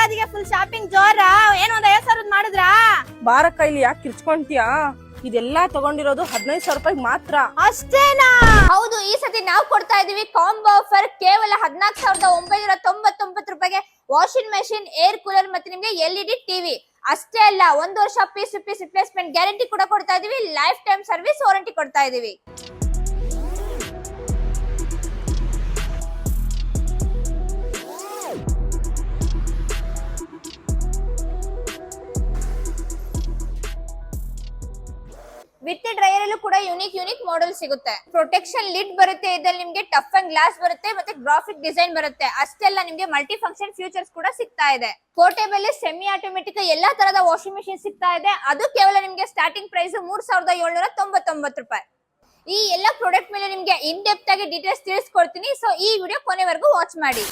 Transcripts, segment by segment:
ಯುಗಾದಿಗೆ full shopping ಜೋರ. ಏನ್ ಒಂದ್ 50,000 ಮಾಡಿದ್ರಾ? ಬಾರಕ್ಕ ಇಲ್ಲಿ ಯಾಕೆ ಕಿರ್ಚ್ಕೊಂತೀಯಾ? ಇದೆಲ್ಲಾ ತಗೊಂಡಿರೋದು 15,000 ರೂಪಾಯಿಗೆ ಮಾತ್ರ. ಅಷ್ಟೇನಾ? ಹೌದು, ಈ ಸತಿ ನಾವು ಕೊಡ್ತಾ ಇದೀವಿ ಕಾಂಬೋ ಆಫರ್ ಕೇವಲ 14,999 ರೂಪಾಯಿಗೆ ವಾಷಿಂಗ್ ಮೆಷಿನ್, ಏರ್ ಕೂಲರ್ ಮತ್ತೆ ನಿಮ್ಗೆ LED ಟಿವಿ. ಅಷ್ಟೇ ಅಲ್ಲ, 1 ವರ್ಷ ಪೀಸ್ ರಿಪ್ಲೇಸ್ಮೆಂಟ್ ಗ್ಯಾರಂಟಿ ಕೂಡ ಕೊಡ್ತಾ ಇದೀವಿ. ಲೈಫ್ ಟೈಮ್ ಸರ್ವಿಸ್ ವಾರಂಟಿ ಕೊಡ್ತಾ ಇದೀವಿ. ವಿತ್ ಡ್ರೈಯರ್ ಅಲ್ಲೂ ಕೂಡ ಯೂನಿಕ್ ಮಾಡೆಲ್ ಸಿಗುತ್ತೆ. ಪ್ರೊಟೆಕ್ಷನ್ ಲಿಡ್ ಬರುತ್ತೆ, ಇದ್ರಲ್ಲಿ ನಿಮ್ಗೆ ಟಫ್ ಅಂಡ್ ಗ್ಲಾಸ್ ಬರುತ್ತೆ, ಮತ್ತೆ ಗ್ರಾಫಿಕ್ ಡಿಸೈನ್ ಬರುತ್ತೆ. ಅಷ್ಟೇ ಅಲ್ಲ, ನಿಮ್ಗೆ ಮಲ್ಟಿ ಫಂಕ್ಷನ್ ಫ್ಯೂಚರ್ಸ್ ಕೂಡ ಸಿಗ್ತಾ ಇದೆ. ಪೋರ್ಟೇಬಲ್, ಸೆಮಿ ಆಟೋಮೆಟಿಕ್ ಎಲ್ಲಾ ತರದ ವಾಷಿಂಗ್ ಮೆಷಿನ್ ಸಿಗ್ತಾ ಇದೆ. ಅದು ಕೇವಲ ನಿಮ್ಗೆ ಸ್ಟಾರ್ಟಿಂಗ್ ಪ್ರೈಸ್ 3,799 ರೂಪಾಯಿ. ಈ ಎಲ್ಲಾ ಪ್ರಾಡಕ್ಟ್ ಮೇಲೆ ನಿಮ್ಗೆ ಇನ್ ಡೆಪ್ತ್ ಆಗಿ ಡೀಟೇಲ್ಸ್ ತಿಳಿಸ್ಕೊಡ್ತೀನಿ. ಸೊ ಈ ವಿಡಿಯೋ ಕೊನೆವರೆಗೂ ವಾಚ್ ಮಾಡಿ.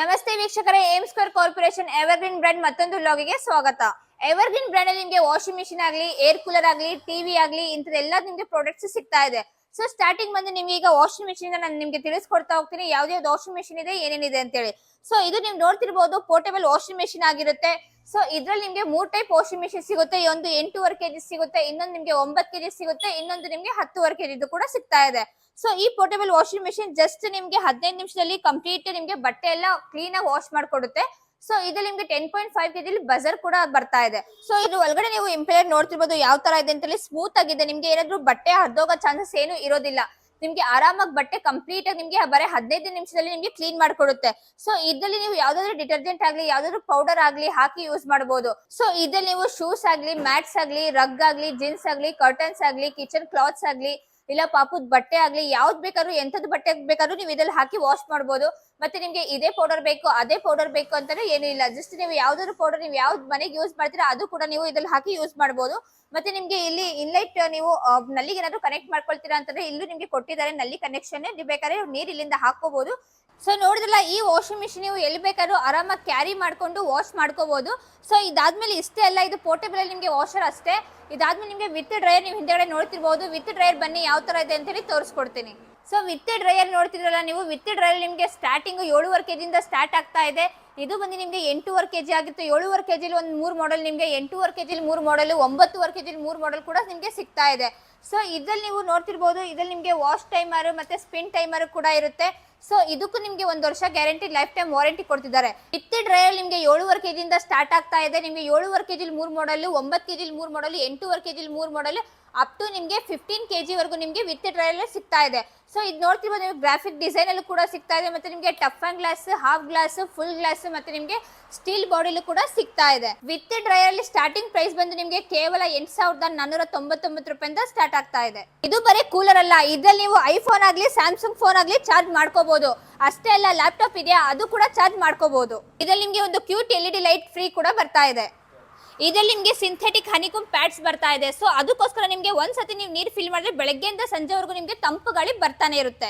ನಮಸ್ತೆ ವೀಕ್ಷಕರೇ, Aim Square Corporation Evergreen brand ಮತ್ತೊಂದು ವ್ಲಾಗಿಗೆ ಸ್ವಾಗತ. ಎವರ್ಗ್ರೀನ್ ಬ್ರ್ಯಾಂಡ್ ಅಲ್ಲಿ ನಿಮ್ಗೆ ವಾಷಿಂಗ್ ಮಿಷಿನ್ ಆಗ್ಲಿ, ಏರ್ ಕೂಲರ್ ಆಗ್ಲಿ, ಟಿವಿ ಆಗ್ಲಿ, ಇಂಥದೆಲ್ಲ ನಿಮ್ಗೆ ಪ್ರಾಡಕ್ಟ್ಸ್ ಸಿಗ್ತಾ ಇದೆ. ಸೊ ಸ್ಟಾರ್ಟಿಂಗ್ ಬಂದು ನಿಮ್ಗೆ ಈಗ ವಾಷಿಂಗ್ ಮಿಷಿನ್ ನಾನು ನಿಮ್ಗೆ ತಿಳಿಸ್ಕೊಡ್ತಾ ಹೋಗ್ತೀನಿ, ಯಾವ್ದು ವಾಷಿಂಗ್ ಮಿಷಿನ್ ಇದೆ, ಏನೇನಿದೆ ಅಂತ ಹೇಳಿ. ಸೊ ಇದು ನೀವು ನೋಡ್ತಿರ್ಬೋದು, ಪೋರ್ಟೇಬಲ್ ವಾಷಿಂಗ್ ಮಿಷಿನ್ ಆಗಿರುತ್ತೆ. ಸೊ ಇದ್ರಲ್ಲಿ ನಿಮ್ಗೆ 3 ಟೈಪ್ ವಾಷಿಂಗ್ ಮಿಷಿನ್ ಸಿಗುತ್ತೆ. ಒಂದು 8.5 kg ಸಿಗುತ್ತೆ, ಇನ್ನೊಂದು ನಿಮ್ಗೆ 9 kg ಸಿಗುತ್ತೆ, ಇನ್ನೊಂದು ನಿಮ್ಗೆ 10.5 kg ಕೂಡ ಸಿಗ್ತಾ ಇದೆ. ಸೊ ಈ ಪೋರ್ಟೇಬಲ್ ವಾಷಿಂಗ್ ಮಿಷಿನ್ ಜಸ್ಟ್ ನಿಮ್ಗೆ 15 ನಿಮಿಷದಲ್ಲಿ ಕಂಪ್ಲೀಟ್ ನಿಮ್ಗೆ ಬಟ್ಟೆ ಎಲ್ಲ ಕ್ಲೀನ್ ಆಗಿ ವಾಶ್ ಮಾಡ್ಕೊಡುತ್ತೆ. ಸೊ ಇದು ನಿಮ್ಗೆ 10.5 kg ಬಜರ್ ಕೂಡ ಬರ್ತಾ ಇದೆ. ಸೊ ಇದು ಒಳಗಡೆ ನೀವು ಇಂಪೆಲರ್ ನೋಡ್ತಿರ್ಬೋದು ಯಾವ ತರ ಇದೆ ಅಂತ ಹೇಳಿ. ಸ್ಮೂತ್ ಆಗಿದೆ, ನಿಮ್ಗೆ ಏನಾದ್ರು ಬಟ್ಟೆ ಹರಿದೋಗೋ ಚಾನ್ಸಸ್ ಏನು ಇರೋದಿಲ್ಲ. ನಿಮ್ಗೆ ಆರಾಮಾಗಿ ಬಟ್ಟೆ ಕಂಪ್ಲೀಟ್ ಆಗಿ ನಿಮ್ಗೆ ಬರೀ 15 ನಿಮಿಷದಲ್ಲಿ ನಿಮ್ಗೆ ಕ್ಲೀನ್ ಮಾಡ್ಕೊಡುತ್ತೆ. ಸೊ ಇದ್ರಲ್ಲಿ ನೀವು ಯಾವ್ದಾದ್ರು ಡಿಟರ್ಜೆಂಟ್ ಆಗ್ಲಿ, ಯಾವ್ದಾದ್ರು ಪೌಡರ್ ಆಗ್ಲಿ ಹಾಕಿ ಯೂಸ್ ಮಾಡಬಹುದು. ಸೊ ಇದ್ರಲ್ಲಿ ನೀವು ಶೂಸ್ ಆಗ್ಲಿ, ಮ್ಯಾಟ್ಸ್ ಆಗ್ಲಿ, ರಗ್ ಆಗ್ಲಿ, ಜೀನ್ಸ್ ಆಗ್ಲಿ, ಕರ್ಟನ್ಸ್ ಆಗ್ಲಿ, ಕಿಚನ್ ಕ್ಲಾತ್ಸ್ ಆಗ್ಲಿ, ಇಲ್ಲ ಪಾಪುದ್ ಬಟ್ಟೆ ಆಗ್ಲಿ, ಯಾವ್ದು ಬೇಕಾದ್ರೂ ಎಂತದ್ ಬಟ್ಟೆ ಬೇಕಾದ್ರೂ ನೀವು ಇದ್ರಲ್ಲಿ ಹಾಕಿ ವಾಶ್ ಮಾಡಬಹುದು. ಮತ್ತೆ ನಿಮ್ಗೆ ಇದೇ ಪೌಡರ್ ಬೇಕು, ಅದೇ ಪೌಡರ್ ಬೇಕು ಅಂತಾನೆ ಏನು ಇಲ್ಲ. ಜಸ್ಟ್ ನೀವು ಯಾವ್ದಾದ್ರು ಪೌಡರ್ ನೀವು ಯಾವ್ದು ಮನೆಗೆ ಯೂಸ್ ಮಾಡ್ತೀರಾ ಅದು ಕೂಡ ನೀವು ಇದ್ರಲ್ಲಿ ಹಾಕಿ ಯೂಸ್ ಮಾಡಬಹುದು. ಮತ್ತೆ ನಿಮ್ಗೆ ಇಲ್ಲಿ ಇನ್ಲೈಟ್ ನೀವು ನಲ್ಲಿಗೆ ಏನಾದ್ರು ಕನೆಕ್ಟ್ ಮಾಡ್ಕೊಳ್ತೀರಾ ಅಂತಂದ್ರೆ ಇಲ್ಲೂ ನಿಮ್ಗೆ ಕೊಟ್ಟಿದ್ದಾರೆ ನಲ್ಲಿ ಕನೆಕ್ಷನ್. ನೀವು ಬೇಕಾದ್ರೆ ನೀರ್ ಇಲ್ಲಿಂದ ಹಾಕೋಬಹುದು. ಸೊ ನೋಡಿದ್ರಲ್ಲ, ಈ ವಾಷಿಂಗ್ ಮಿಷಿನ್ ನೀವು ಎಲ್ಲಿ ಬೇಕಾದ್ರೂ ಆರಾಮಾಗಿ ಕ್ಯಾರಿ ಮಾಡ್ಕೊಂಡು ವಾಶ್ ಮಾಡ್ಕೋಬಹುದು. ಸೊ ಇದಾದ್ಮೇಲೆ ಇಷ್ಟೇ ಅಲ್ಲ, ಇದು ಪೋರ್ಟೇಬಲ್ ಅಲ್ಲಿ ನಿಮ್ಗೆ ವಾಷರ್ ಅಷ್ಟೇ. ಇದಾದ್ಮೇಲೆ ನಿಮ್ಗೆ ವಿತ್ ಡ್ರೈಯರ್ ನೀವು ಹಿಂದೆಗಡೆ ನೋಡ್ತಿರ್ಬಹುದು. ವಿತ್ ಡ್ರೈಯರ್ ಬನ್ನಿ ಯಾವ ತರ ಇದೆ ಅಂತ ಹೇಳಿ ತೋರಿಸ್ಕೊಡ್ತೀನಿ. ಸೊ ವಿತ್ ಡ್ರೈಯರ್ ನೋಡ್ತಿದ್ರಲ್ಲ ನೀವು, ವಿತ್ ಡ್ರೈಯರ್ ನಿಮ್ಗೆ ಸ್ಟಾರ್ಟಿಂಗ್ 7.5 kg ಇಂದ ಸ್ಟಾರ್ಟ್ ಆಗ್ತಾ ಇದೆ. ಇದು ಬಂದು ನಿಮ್ಗೆ 8.5 kg ಆಗಿತ್ತು. 7.5 kg ಒಂದು 3 ಮಾಡೆಲ್, ನಿಮ್ಗೆ 8.5 kg 3 ಮಾಡೆಲ್, 9.5 kg 3 ಮಾಡೆಲ್ ಕೂಡ ನಿಮ್ಗೆ ಸಿಗ್ತಾ ಇದೆ. ಸೊ ಇದ್ರಲ್ಲಿ ನೀವು ನೋಡ್ತಿರ್ಬಹುದು, ಇದ್ರಲ್ಲಿ ನಿಮ್ಗೆ ವಾಶ್ ಟೈಮರ್ ಮತ್ತೆ ಸ್ಪಿನ್ ಟೈಮರ್ ಕೂಡ ಇರುತ್ತೆ. ಸೊ ಇದಕ್ಕೂ ನಿಮ್ಗೆ 1 ವರ್ಷ ಗ್ಯಾರಂಟಿ, ಲೈಫ್ ಟೈಮ್ ವಾರಂಟಿ ಕೊಡ್ತಿದ್ದಾರೆ. ವಿತ್ ಡ್ರೈಯರ್ ನಿಮ್ಗೆ 7.5 kg ಇಂದ ಸ್ಟಾರ್ಟ್ ಆಗ್ತಾ ಇದೆ. ನಿಮ್ಗೆ 7.5 kg 3 model, 9 kg 3 model, 8.5 kg 3 model, up to ನಿಮ್ಗೆ 15 kg ವರೆಗೂ ನಿಮ್ಗೆ ವಿತ್ ಡ್ರೈಯರ್ ಸಿಗ್ತಾ ಇದೆ. ಸೊ ಇದು ನೋಡ್ತಿರ್ಬೋದು, ನೀವು ಗ್ರಾಫಿಕ್ ಡಿಸೈನ್ ಅಲ್ಲೂ ಕೂಡ ಸಿಗ್ತಾ ಇದೆ. ಮತ್ತೆ ನಿಮ್ಗೆ tough and glass, half glass, full glass, ಮತ್ತೆ ನಿಮ್ಗೆ ಸ್ಟೀಲ್ ಬಾಡಿಲು ಕೂಡ ಸಿಗ್ತಾ ಇದೆ. ವಿತ್ ಡ್ರೈಯರ್ ಅಲ್ಲಿ ಸ್ಟಾರ್ಟಿಂಗ್ ಪ್ರೈಸ್ ಬಂದು ನಿಮ್ಗೆ ಕೇವಲ 8,499 ರೂಪಾಯಿಂದ ಸ್ಟಾರ್ಟ್ ಆಗ್ತಾ ಇದೆ. ಇದು ಬರೀ ಕೂಲರ್ ಅಲ್ಲ, ಇದ್ರಲ್ಲಿ ನೀವು ಐಫೋನ್ ಆಗ್ಲಿ, ಸ್ಯಾಮ್ಸಂಗ್ ಫೋನ್ ಆಗ್ಲಿ ಚಾರ್ಜ್ ಮಾಡ್ಕೋಬಹುದು. ಅಷ್ಟೇ ಅಲ್ಲ, ಲ್ಯಾಪ್ಟಾಪ್ ಇದೆಯಾ ಅದು ಕೂಡ ಚಾರ್ಜ್ ಮಾಡ್ಕೋಬಹುದು. ಇದ್ರಲ್ಲಿ ನಿಮ್ಗೆ ಒಂದು ಕ್ಯೂಟ್ LED ಲೈಟ್ ಫ್ರೀ ಕೂಡ ಬರ್ತಾ ಇದೆ. ಇದ್ರಲ್ಲಿ ನಿಮ್ಗೆ ಸಿಂಥೆಟಿಕ್ ಹನಿಕೂಮ್ ಪ್ಯಾಡ್ಸ್ ಬರ್ತಾ ಇದೆ. ಸೊ ಅದಕ್ಕೋಸ್ಕರ ನಿಮ್ಗೆ ಒಂದ್ಸತಿ ನೀವು ನೀರು ಫಿಲ್ ಮಾಡಿದ್ರೆ ಬೆಳಗ್ಗೆಯಿಂದ ಸಂಜೆವರೆಗೂ ನಿಮ್ಗೆ ತಂಪು ಗಾಳಿ ಬರ್ತಾನೆ ಇರುತ್ತೆ.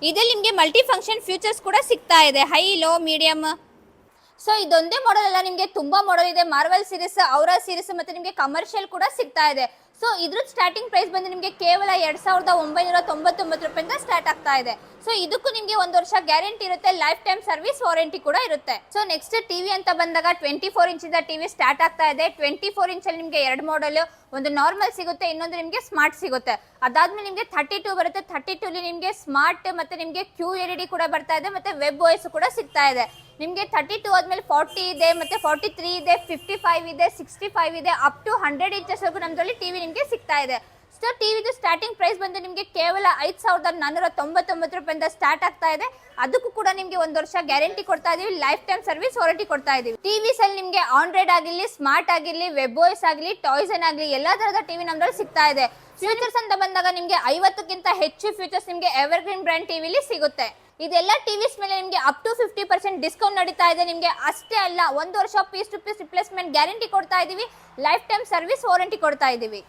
ಇದ್ರಲ್ಲಿ ನಿಮ್ಗೆ ಮಲ್ಟಿ ಫಂಕ್ಷನ್ ಫ್ಯೂಚರ್ಸ್ ಕೂಡ ಸಿಗ್ತಾ ಇದೆ, ಹೈ, ಲೋ, ಮೀಡಿಯಂ. ಸೊ ಇದೊಂದೇ ಮಾಡೆಲ್ ಅಲ್ಲ, ನಿಮ್ಗೆ ತುಂಬಾ ಮಾಡೆಲ್ ಇದೆ. ಮಾರ್ವೆಲ್ ಸೀರೀಸ್, ಔರಾ ಸೀರೀಸ್, ಮತ್ತೆ ನಿಮ್ಗೆ ಕಮರ್ಷಿಯಲ್ ಕೂಡ ಸಿಗ್ತಾ ಇದೆ. ಸೊ ಇದ್ರ ಸ್ಟಾರ್ಟಿಂಗ್ ಪ್ರೈಸ್ ಬಂದು ನಿಮ್ಗೆ ಕೇವಲ 2,999 ರೂಪಾಯಿಂದ ಸ್ಟಾರ್ಟ್ ಆಗ್ತಾ ಇದೆ. ಸೊ ಇದಕ್ಕೂ ನಿಮ್ಗೆ 1 ವರ್ಷ ಗ್ಯಾರಂಟಿ ಇರುತ್ತೆ, ಲೈಫ್ ಟೈಮ್ ಸರ್ವಿಸ್ ವಾರಂಟಿ ಕೂಡ ಇರುತ್ತೆ. ಸೊ ನೆಕ್ಸ್ಟ್ ಟಿವಿ ಅಂತ ಬಂದಾಗ 24 ಇಂಚಿಂದ ಟಿವಿ ಸ್ಟಾರ್ಟ್ ಆಗ್ತಾ ಇದೆ. 24 ಇಂಚಲ್ಲಿ ನಿಮ್ಗೆ 2 ಮಾಡೆಲ್, ಒಂದು ನಾರ್ಮಲ್ ಸಿಗುತ್ತೆ, ಇನ್ನೊಂದು ನಿಮ್ಗೆ ಸ್ಮಾರ್ಟ್ ಸಿಗುತ್ತೆ. ಅದಾದ್ಮೇಲೆ ನಿಮ್ಗೆ 32 ಬರುತ್ತೆ. 32 ಅಲ್ಲಿ ನಿಮ್ಗೆ ಸ್ಮಾರ್ಟ್ ಮತ್ತೆ ನಿಮ್ಗೆ QLED ಕೂಡ ಬರ್ತಾ ಇದೆ, ಮತ್ತೆ ವೆಬ್ OS ಕೂಡ ಸಿಗ್ತಾ ಇದೆ. ನಿಮ್ಗೆ 32 ಆದ್ಮೇಲೆ 40 ಇದೆ, ಮತ್ತೆ 43 ಇದೆ, 55 ಇದೆ, 65 ಇದೆ, ಅಪ್ ಟು 100 ಇಂಚಸ್ ವರೆಗೂ ನಮ್ದ್ರಲ್ಲಿ ಟಿವಿ ನಿಮ್ಗೆ ಸಿಗ್ತಾ ಇದೆ. ಸೊ ಟಿವಿದು ಸ್ಟಾರ್ಟಿಂಗ್ ಪ್ರೈಸ್ ಬಂದು ನಿಮ್ಗೆ ಕೇವಲ 5,499 ರೂಪಾಯಿಂದ ಸ್ಟಾರ್ಟ್ ಆಗ್ತಾ ಇದೆ. ಅದಕ್ಕೂ ಕೂಡ ನಿಮ್ಗೆ 1 ವರ್ಷ ಗ್ಯಾರಂಟಿ ಕೊಡ್ತಾ ಇದೀವಿ, ಲೈಫ್ ಟೈಮ್ ಸರ್ವಿಸ್ ವಾರಂಟಿ ಕೊಡ್ತಾ ಇದೀವಿ. ಟಿವಿಸ್ ಅಲ್ಲಿ ನಿಮ್ಗೆ ಆಂಡ್ರಾಯ್ಡ್ ಆಗಿರ್ಲಿ, ಸ್ಮಾರ್ಟ್ ಆಗಿರ್ಲಿ, ವೆಬ್ OS ಆಗಲಿ, ಟಾಯ್ಸನ್ ಆಗಲಿ, ಎಲ್ಲಾ ತರದ ಟಿವಿ ನಮ್ದ್ರಲ್ಲಿ ಸಿಗ್ತಾ ಇದೆ. ಫ್ಯೂಚರ್ಸ್ ಅಂತ ಬಂದಾಗ ನಿಮ್ಗೆ 50ಕ್ಕಿಂತ ಹೆಚ್ಚು ಫ್ಯೂಚರ್ಸ್ ನಿಮ್ಗೆ ಎವರ್ಗ್ರೀನ್ ಬ್ರ್ಯಾಂಡ್ ಟಿವಿಲಿ ಸಿಗುತ್ತೆ. ಇದೆಲ್ಲ ಟಿವಿಸ್ ಮೇಲೆ ನಿಮ್ಗೆ ಅಪ್ ಟು 50% ಡಿಸ್ಕೌಂಟ್ ನಡೀತಾ ಇದೆ. ನಿಮ್ಗೆ ಅಷ್ಟೇ ಅಲ್ಲ, 1 ವರ್ಷ piece to piece replacement guarantee ಕೊಡ್ತಾ ಇದೀವಿ, ಲೈಫ್ ಟೈಮ್ ಸರ್ವಿಸ್ ವಾರಂಟಿ ಕೊಡ್ತಾ ಇದೀವಿ.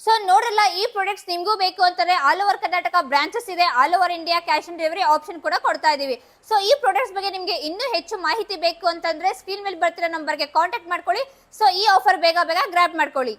ಸೊ ನೋಡ್ರಲ್ಲ, ಈ ಪ್ರಾಡಕ್ಟ್ಸ್ ನಿಮ್ಗೂ ಬೇಕು ಅಂತಾರೆ ಆಲ್ ಓವರ್ ಕರ್ನಾಟಕ ಬ್ರಾಂಚಸ್ ಇದೆ, all over India cash on delivery option ಕೂಡ ಕೊಡ್ತಾ ಇದೀವಿ. ಸೊ ಈ ಪ್ರಾಡಕ್ಟ್ಸ್ ಬಗ್ಗೆ ನಿಮ್ಗೆ ಇನ್ನೂ ಹೆಚ್ಚು ಮಾಹಿತಿ ಬೇಕು ಅಂತಂದ್ರೆ ಸ್ಕ್ರೀನ್ ಮೇಲೆ ಬರ್ತಿರೋ ನಂಬರ್ಗೆ ಕಾಂಟ್ಯಾಕ್ಟ್ ಮಾಡ್ಕೊಳ್ಳಿ. ಸೊ ಈ ಆಫರ್ ಬೇಗ ಗ್ರಾಬ್ ಮಾಡ್ಕೊಳ್ಳಿ.